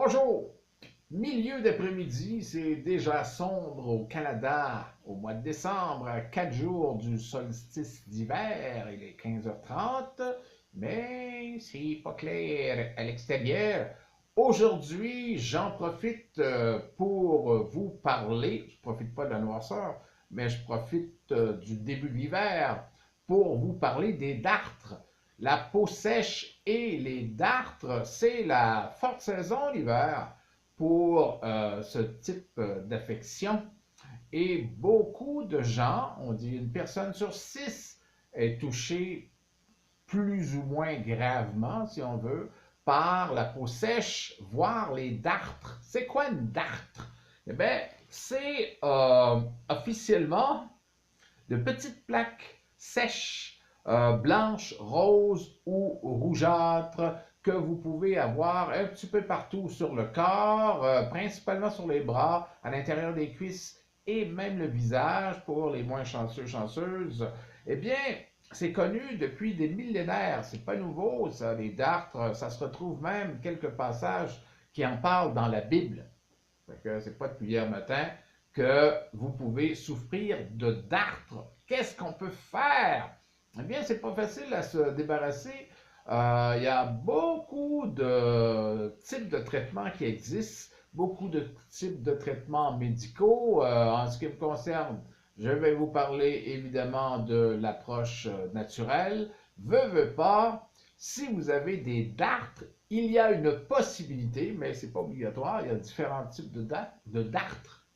Bonjour! Milieu d'après-midi, c'est déjà sombre au Canada au mois de décembre, à 4 jours du solstice d'hiver, il est 15h30, mais c'est pas clair à l'extérieur. Aujourd'hui, j'en profite pour vous parler, je profite pas de la noirceur, mais je profite du début de l'hiver pour vous parler des dartres. La peau sèche et les dartres, c'est la forte saison l'hiver pour ce type d'affection. Et beaucoup de gens, on dit une personne sur six, est touchée plus ou moins gravement, si on veut, par la peau sèche, voire les dartres. C'est quoi une dartre? Eh bien, c'est officiellement de petites plaques sèches, blanches, roses ou rougeâtres que vous pouvez avoir un petit peu partout sur le corps, principalement sur les bras, à l'intérieur des cuisses et même le visage pour les moins chanceux, chanceuses. Eh bien, c'est connu depuis des millénaires, c'est pas nouveau ça, les dartres, ça se retrouve même quelques passages qui en parlent dans la Bible. C'est pas depuis hier matin que vous pouvez souffrir de dartres. Qu'est-ce qu'on peut faire? Eh bien, c'est pas facile à se débarrasser. Il y a beaucoup de types de traitements qui existent, beaucoup de types de traitements médicaux. En ce qui me concerne, je vais vous parler évidemment de l'approche naturelle. Veux pas, si vous avez des dartres, il y a une possibilité, mais ce n'est pas obligatoire, il y a différents types de dartres.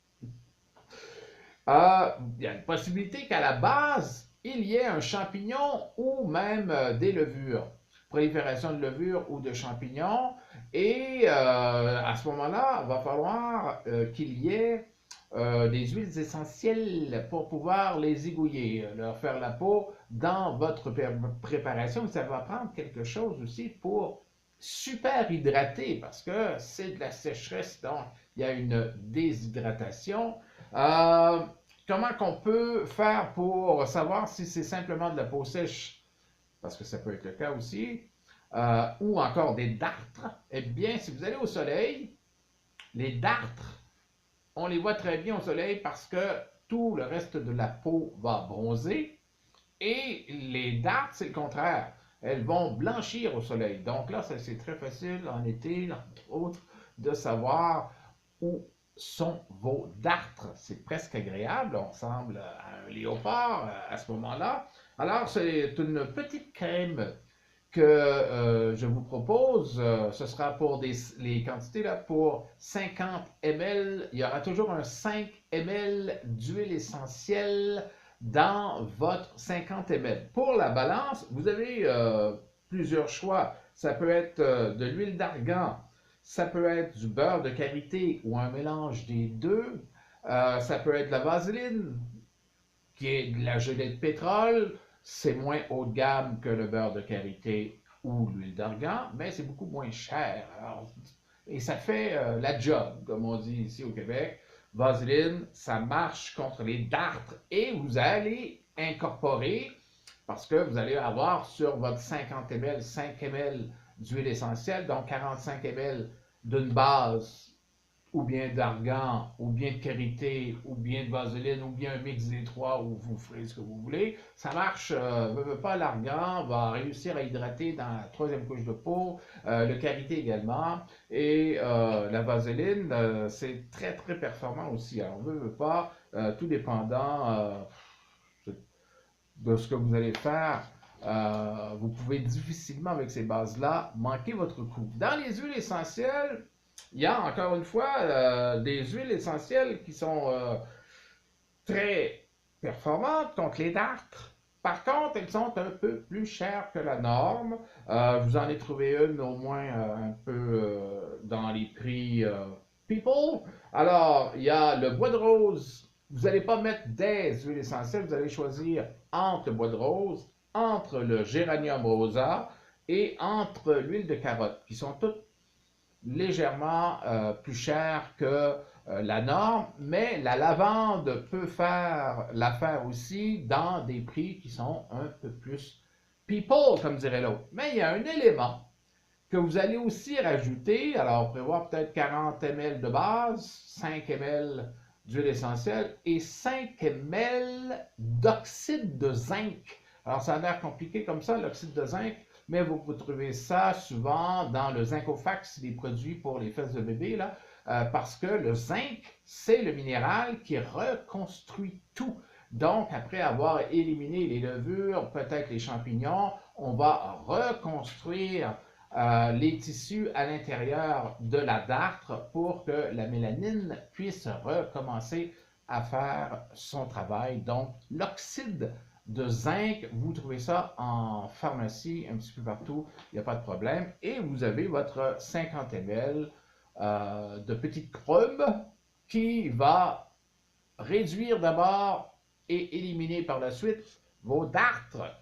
Il y a une possibilité qu'à la base, il y ait un champignon ou même des levures, prolifération de levures ou de champignons. Et à ce moment-là, il va falloir qu'il y ait des huiles essentielles pour pouvoir les égouiller, leur faire la peau dans votre préparation. Ça va prendre quelque chose aussi pour super hydrater parce que c'est de la sécheresse, donc il y a une déshydratation. Euh, Comment qu'on peut faire pour savoir si c'est simplement de la peau sèche, parce que ça peut être le cas aussi, ou encore des dartres? Eh bien, si vous allez au soleil, les dartres, on les voit très bien au soleil parce que tout le reste de la peau va bronzer et les dartres, c'est le contraire. Elles vont blanchir au soleil. Donc là, c'est très facile en été, entre autres, de savoir où sont vos dartres. C'est presque agréable, on ressemble à un léopard à ce moment-là. Alors, c'est une petite crème que je vous propose. Ce sera pour les quantités là, pour 50 ml. Il y aura toujours un 5 ml d'huile essentielle dans votre 50 ml. Pour la balance, vous avez plusieurs choix. Ça peut être de l'huile d'argan, ça peut être du beurre de karité ou un mélange des deux. Ça peut être de la vaseline, qui est de la gelée de pétrole. C'est moins haut de gamme que le beurre de karité ou l'huile d'argan, mais c'est beaucoup moins cher. Alors, et ça fait la job, comme on dit ici au Québec. Vaseline, ça marche contre les dartres et vous allez incorporer, parce que vous allez avoir sur votre 50 ml, 5 ml d'huile essentielle, donc 45 ml d'une base ou bien d'argan, ou bien de karité, ou bien de vaseline, ou bien un mix des trois, où vous ferez ce que vous voulez. Ça marche, pas, l'argan va réussir à hydrater dans la troisième couche de peau, le karité également, et la vaseline, c'est très très performant aussi. Alors, veut pas, tout dépendant de ce que vous allez faire. Vous pouvez difficilement, avec ces bases-là, manquer votre coup. Dans les huiles essentielles, il y a encore une fois des huiles essentielles qui sont très performantes contre les dartres. Par contre, elles sont un peu plus chères que la norme. Vous en avez trouvé une au moins un peu dans les prix People. Alors, il y a le bois de rose. Vous n'allez pas mettre des huiles essentielles, vous allez choisir entre le bois de rose, entre le géranium rosa et entre l'huile de carotte, qui sont toutes légèrement plus chères que la norme, mais la lavande peut faire l'affaire aussi dans des prix qui sont un peu plus people, comme dirait l'autre. Mais il y a un élément que vous allez aussi rajouter, alors prévoir peut-être 40 ml de base, 5 ml d'huile essentielle et 5 ml d'oxyde de zinc. Alors ça a l'air compliqué comme ça, l'oxyde de zinc, mais vous pouvez trouver ça souvent dans le Zincofax, les produits pour les fesses de bébé, là, parce que le zinc, c'est le minéral qui reconstruit tout. Donc, après avoir éliminé les levures, peut-être les champignons, on va reconstruire les tissus à l'intérieur de la dartre pour que la mélanine puisse recommencer à faire son travail. Donc, l'oxyde de zinc, vous trouvez ça en pharmacie, un petit peu partout, il n'y a pas de problème. Et vous avez votre 50 ml de petite crème qui va réduire d'abord et éliminer par la suite vos dartres.